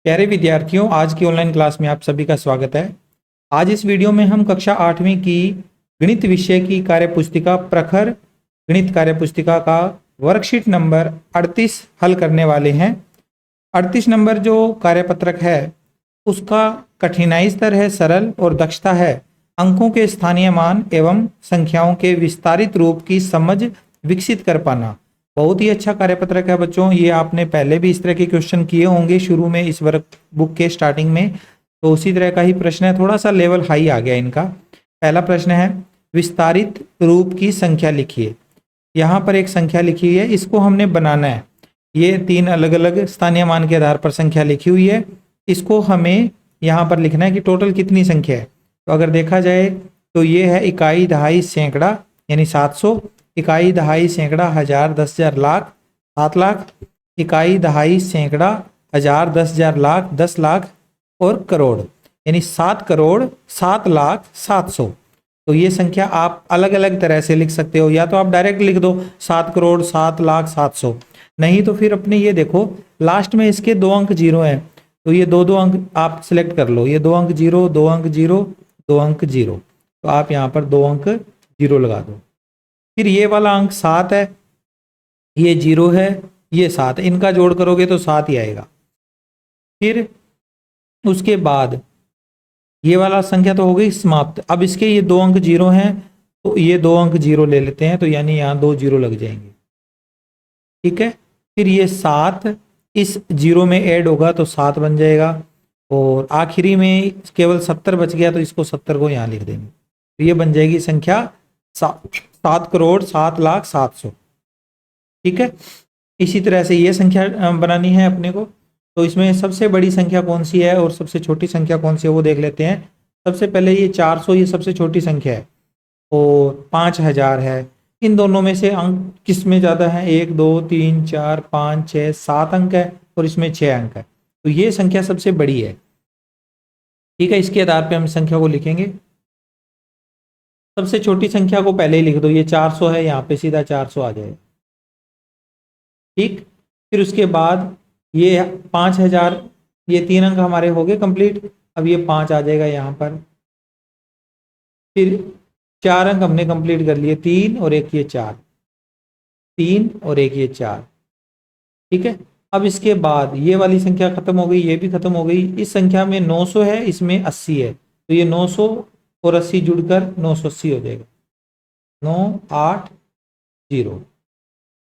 प्यारे विद्यार्थियों, आज की ऑनलाइन क्लास में आप सभी का स्वागत है। आज इस वीडियो में हम कक्षा 8वीं की गणित विषय की कार्यपुस्तिका प्रखर गणित कार्यपुस्तिका का वर्कशीट नंबर 38 हल करने वाले हैं। 38 नंबर जो कार्यपत्रक है उसका कठिनाई स्तर है सरल और दक्षता है अंकों के स्थानीय मान एवं संख्याओं के विस्तारित रूप की समझ विकसित कर पाना। बहुत ही अच्छा कार्यपत्रक है बच्चों। ये आपने पहले भी इस तरह के क्वेश्चन किए होंगे शुरू में इस वर्क बुक के स्टार्टिंग में, तो उसी तरह का ही प्रश्न है। थोड़ा सा लेवल हाई आ गया इनका। पहला प्रश्न है, विस्तारित रूप की संख्या लिखिए। यहाँ पर एक संख्या लिखी हुई है, इसको हमने बनाना है। ये 3 अलग अलग स्थानीय मान के आधार पर संख्या लिखी हुई है। इसको हमें यहाँ पर लिखना है कि टोटल कितनी संख्या है। तो अगर देखा जाए तो ये है इकाई, दहाई, सैकड़ा यानी 700, इकाई, दहाई, सैकड़ा, हजार, 10,000, लाख, 7 लाख, इकाई, दहाई, सैकड़ा, हजार, 10,000, लाख, 10 लाख और करोड़ यानी 7 करोड़ 7 लाख 700। तो ये संख्या आप अलग अलग तरह से लिख सकते हो, या तो आप डायरेक्ट लिख दो 7 करोड़ 7 लाख 700, नहीं तो फिर अपने ये देखो लास्ट में इसके 2 अंक जीरो हैं, तो ये दो अंक आप सिलेक्ट कर लो। ये 2 अंक जीरो, 2 अंक जीरो, 2 अंक जीरो, तो आप यहाँ पर 2 अंक जीरो लगा दो। फिर ये वाला अंक 7 है, ये जीरो है, ये 7, इनका जोड़ करोगे तो 7 ही आएगा। फिर उसके बाद ये वाला संख्या तो हो गई समाप्त। अब इसके ये 2 अंक जीरो हैं, तो ये 2 अंक जीरो ले लेते हैं, तो यानी यहाँ 2 जीरो लग जाएंगे। ठीक है। फिर ये 7 इस जीरो में ऐड होगा तो 7 बन जाएगा, और आखिरी में केवल 70 बच गया, तो इसको 70 को यहाँ लिख देंगे, तो ये बन जाएगी संख्या 7 करोड़ 7 लाख 700। ठीक है। इसी तरह से ये संख्या बनानी है अपने को। तो इसमें सबसे बड़ी संख्या कौन सी है और सबसे छोटी संख्या कौन सी है वो देख लेते हैं। सबसे पहले ये 400, ये सबसे छोटी संख्या है, और 5000 है। इन दोनों में से अंक किस में ज़्यादा है? 1 2 3 4 5 6 7 अंक है, और इसमें 6 अंक है, तो ये संख्या सबसे बड़ी है। ठीक है। इसके आधार पर हम संख्या को लिखेंगे। सबसे छोटी संख्या को पहले ही लिख दो, ये 400 है, यहाँ पे सीधा 400 आ जाएगा। ठीक। फिर उसके बाद ये 5000, ये 3 अंक हमारे हो गए कंप्लीट। अब ये 5 आ जाएगा यहाँ पर। फिर 4 अंक हमने कंप्लीट कर लिए, 3 और 1 ये 4, 3 और 1 ये 4। ठीक है। अब इसके बाद ये वाली संख्या खत्म हो गई, ये भी खत्म हो गई। इस संख्या में 900 है, इसमें 80 है, तो ये 900 और 80 जुड़कर 980 हो जाएगा। 980।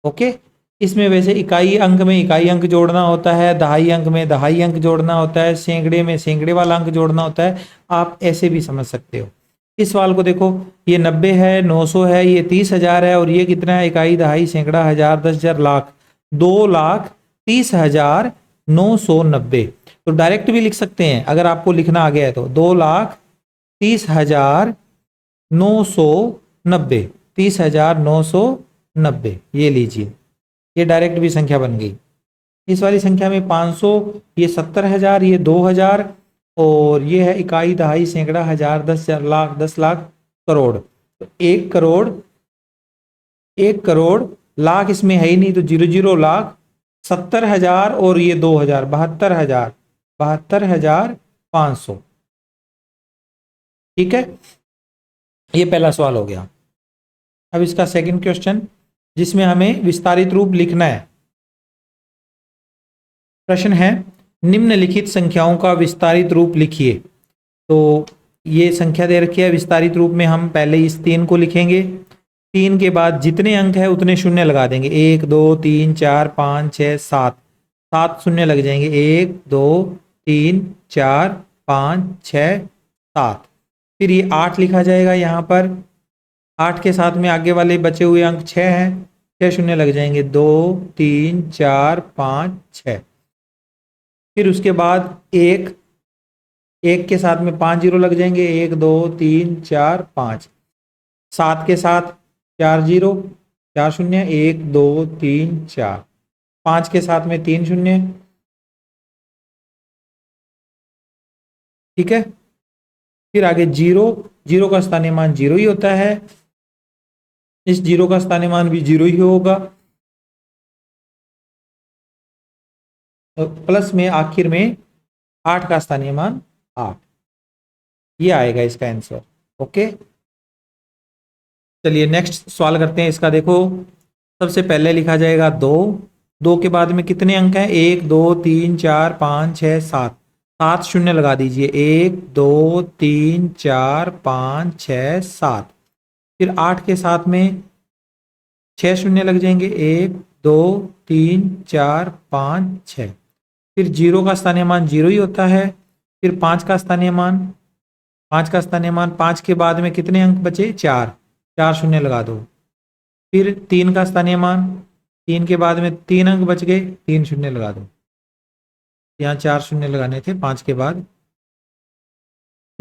ओके। इसमें वैसे इकाई अंक में इकाई अंक जोड़ना होता है, दहाई अंक में दहाई अंक जोड़ना होता है, सैकड़े में सैकड़े वाला अंक जोड़ना होता है। आप ऐसे भी समझ सकते हो। इस सवाल को देखो, ये 90 है, 900 है, ये 30,000 है, और ये कितना है? इकाई, दहाई, सैकड़ा, हजार, 10,000, लाख, 2,30,990। तो डायरेक्ट भी लिख सकते हैं अगर आपको लिखना आ गया है तो 2,30,990, 30,990 ये लीजिए, ये डायरेक्ट भी संख्या बन गई। इस वाली संख्या में 500, ये 70,000, ये 2,000, और ये है इकाई, दहाई, सैकड़ा, हजार, 10,000, लाख, 10 लाख, करोड़। तो 1 करोड़, 1 करोड़, लाख इसमें है ही नहीं, तो 0 लाख, 70,000 और ये 2,000, 72,000, 72,500। ठीक है। ये पहला सवाल हो गया। अब इसका सेकंड क्वेश्चन, जिसमें हमें विस्तारित रूप लिखना है। प्रश्न है, निम्नलिखित संख्याओं का विस्तारित रूप लिखिए। तो ये संख्या दे रखी है, विस्तारित रूप में हम पहले इस 3 को लिखेंगे। 3 के बाद जितने अंक है उतने शून्य लगा देंगे। 1 2 3 4 5 6 7, 7 शून्य लग जाएंगे। 1 2 3 4 5 6 7। फिर ये 8 लिखा जाएगा यहाँ पर। 8 के साथ में आगे वाले बचे हुए अंक 6 हैं, 6 शून्य लग जाएंगे। 2 3 4 5 6। फिर उसके बाद 1 के साथ में 5 जीरो लग जाएंगे। 1 2 3 4 5। 7 के साथ 4 जीरो, 4 शून्य, 1 2 3 4। 5 के साथ में 3 शून्य। ठीक है। फिर आगे 0 का स्थानीय मान 0 ही होता है, इस 0 का स्थानीय मान भी 0 ही होगा। प्लस में आखिर में 8 का स्थानीय मान 8, ये आएगा इसका आंसर। ओके, चलिए नेक्स्ट सवाल करते हैं इसका। देखो सबसे पहले लिखा जाएगा 2, 2 के बाद में कितने अंक हैं, 1 2 3 4 5 6 7, 7 शून्य लगा दीजिए, 1 2 3 4 5 6 7। फिर 8 के साथ में 6 शून्य लग जाएंगे, 1 2 3 4 5 6। फिर 0 का स्थानीय मान 0 ही होता है। फिर 5 का स्थानीय मान, 5 का स्थानीय मान, 5 के बाद में कितने अंक बचे, 4, 4 शून्य लगा दो। फिर 3 का स्थानीय मान, 3 के बाद में 3 अंक बच गए, 3 शून्य लगा दो। यहाँ 4 शून्य लगाने थे 5 के बाद।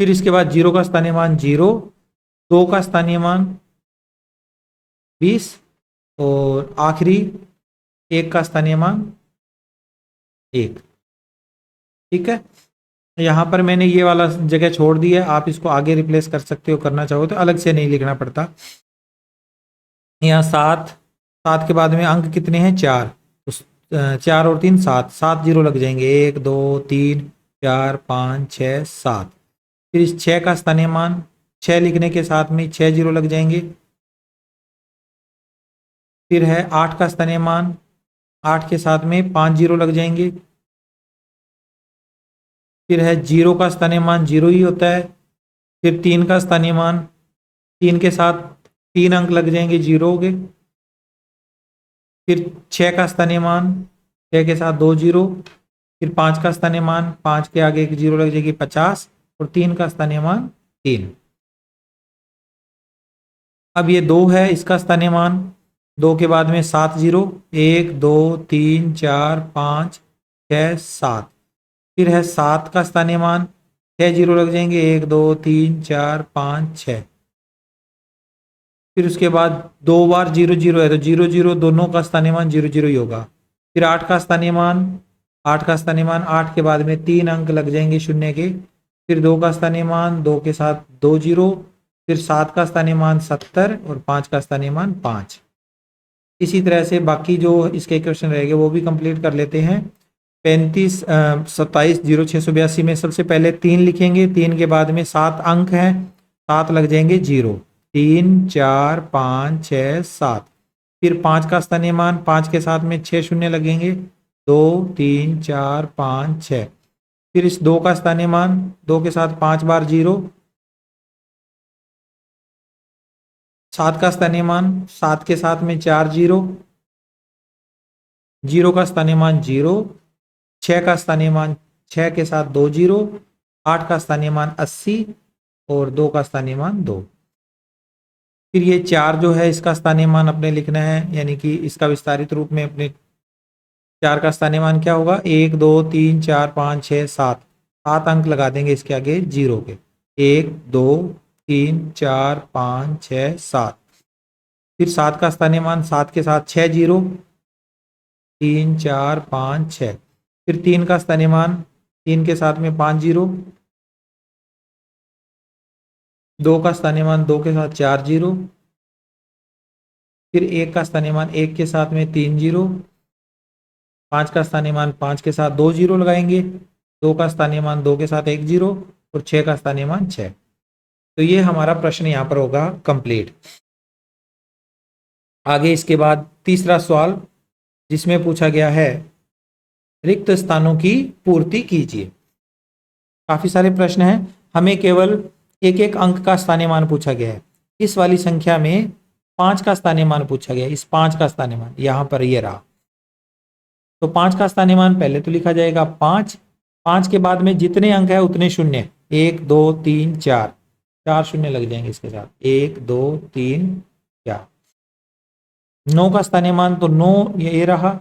फिर इसके बाद 0 का स्थानीय मान 0, 2 का स्थानीय मान 20 और आखिरी 1 का स्थानीय मान 1। ठीक है, यहाँ पर मैंने ये वाला जगह छोड़ दी है, आप इसको आगे रिप्लेस कर सकते हो, करना चाहो तो अलग से नहीं लिखना पड़ता। यहाँ 7, 7 के बाद में अंक कितने हैं, 4, तो 4 और 3 7, 7 जीरो लग जाएंगे, 1 2 3 4 5 6 7। फिर इस 6 का स्थानीय मान, 6 लिखने के साथ में 6 जीरो लग जाएंगे। फिर है 8 का स्थानीय मान, 8 के साथ में 5 जीरो लग जाएंगे। फिर है 0 का स्थानीय मान 0 ही होता है। फिर 3 का स्थानीय मान, 3 के साथ 3 अंक लग जाएंगे, 0 हो गए। फिर 6 का स्थानीय मान, 6 के साथ 2 जीरो। फिर 5 का स्थानीय मान, 5 के आगे 1 जीरो लग जाएगी, 50। और 3 का स्थानीय मान 3। अब ये 2 है, इसका स्थानीय मान, 2 के बाद में 7 जीरो, 1 2 3 4 5 6 7। फिर है 7 का स्थानीय मान, 6 जीरो लग जाएंगे, 1 2 3 4 5 6। फिर उसके बाद 2 बार 0 0 है, तो 0 0 दोनों का स्थानीय मान 0 0 ही होगा। फिर 8 का स्थानीय मान, 8 का स्थानीय मान, 8 के बाद में 3 अंक लग जाएंगे शून्य के। फिर 2 का स्थानीय मान, 2 के साथ 2 जीरो। फिर 7 का स्थानीय मान 70 और 5 का स्थानीय मान 5। इसी तरह से बाकी जो इसके क्वेश्चन रहेंगे वो भी कंप्लीट कर लेते हैं। 35 27 0682 में सबसे पहले 3 लिखेंगे, 3 के बाद में 7 अंक हैं, 7 लग जाएंगे 0, 3 4 5 6 7। फिर 5 का स्थानीय मान, 5 के साथ में 6 शून्य लगेंगे, 2 3 4 5 6। फिर इस 2 का स्थानीय मान, 2 के साथ 5 बार 0। 7 का स्थानीय मान, 7 के साथ में 4 जीरो, 0 का स्थानीय मान 0। 6 का स्थानीय मान, 6 के साथ 2 जीरो। 8 का स्थानीय मान 80 और 2 का स्थानीय मान 2। फिर ये 4 जो है इसका स्थानीय मान अपने लिखना है, यानी कि इसका विस्तारित रूप में अपने 4 का स्थानीय मान क्या होगा, 1 2 3 4 5 6 7, 7 अंक लगा देंगे इसके आगे 0 के, 1 2 3 4 5 6 7। फिर 7 का स्थानीय मान, 7 के साथ 6 जीरो, 3 4 5 6। फिर 3 का स्थानीय मान, 3 के साथ में 5 जीरो। 2 का स्थानीय मान, 2 के साथ 4 जीरो। फिर 1 का स्थानीय मान, 1 के साथ में 3 जीरो। 5 का स्थानीय मान, 5 के साथ 2 जीरो लगाएंगे। 2 का स्थानीय मान, 2 के साथ 1 जीरो। और 6 का स्थानीय मान 6। तो ये हमारा प्रश्न यहाँ पर होगा कंप्लीट। आगे इसके बाद तीसरा सवाल जिसमें पूछा गया है, रिक्त स्थानों की पूर्ति कीजिए। काफी सारे प्रश्न हैं, हमें केवल एक एक अंक का स्थानीय मान पूछा गया है। इस वाली संख्या में 5 का स्थानीय मान पूछा गया है। इस 5 का स्थानीय मान यहाँ पर ये रहा, तो 5 का स्थानीय मान पहले तो लिखा जाएगा 5। 5 के बाद में जितने अंक है उतने शून्य, 1 2 3 4, 4 शून्य लग जाएंगे इसके साथ, 1 2 3 4। 9 का स्थानीय मान, तो 9 ये रहा।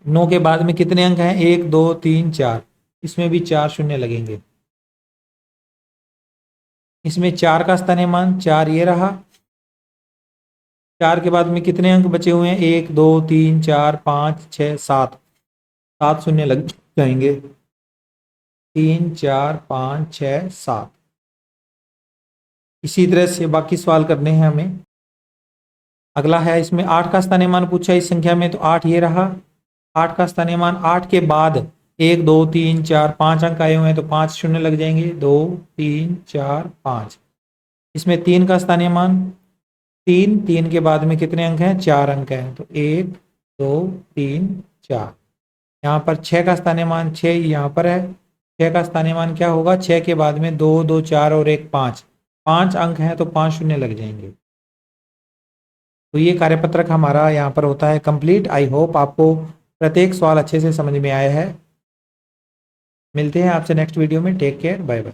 9 के बाद में कितने अंक हैं, 1 2 3 4, इसमें भी 4 शून्य लगेंगे। इसमें 4 का स्थानीय मान, 4 ये रहा। 4 के बाद में कितने अंक बचे हुए हैं, 1 2 3 4 5 6 7, 7 शून्य लग जाएंगे, 3 4 5 6 7। इसी तरह से बाकी सवाल करने हैं हमें। अगला है, इसमें 8 का स्थानीय मान पूछा इस संख्या में, तो 8 ये रहा। 8 का स्थानीय मान, 8 के बाद 1 2 3 4 5 अंक आए हुए हैं तो 5 शून्य लग जाएंगे, 2 3 4 5। इसमें 3 का स्थानीय मान 3, 3 के बाद में कितने अंक हैं, 4 अंक हैं, तो 1 2 3 4। यहाँ पर 6 का स्थानीय मान 6 यहाँ पर है, 6 का स्थानीय मान क्या होगा, 6 के बाद में 2 2 4 और 1 5, 5 अंक हैं तो 5 शून्य लग जाएंगे। तो ये कार्यपत्रक हमारा यहाँ पर होता है कंप्लीट। आई होप आपको प्रत्येक सवाल अच्छे से समझ में आया है। मिलते हैं आपसे नेक्स्ट वीडियो में। Take care, bye bye.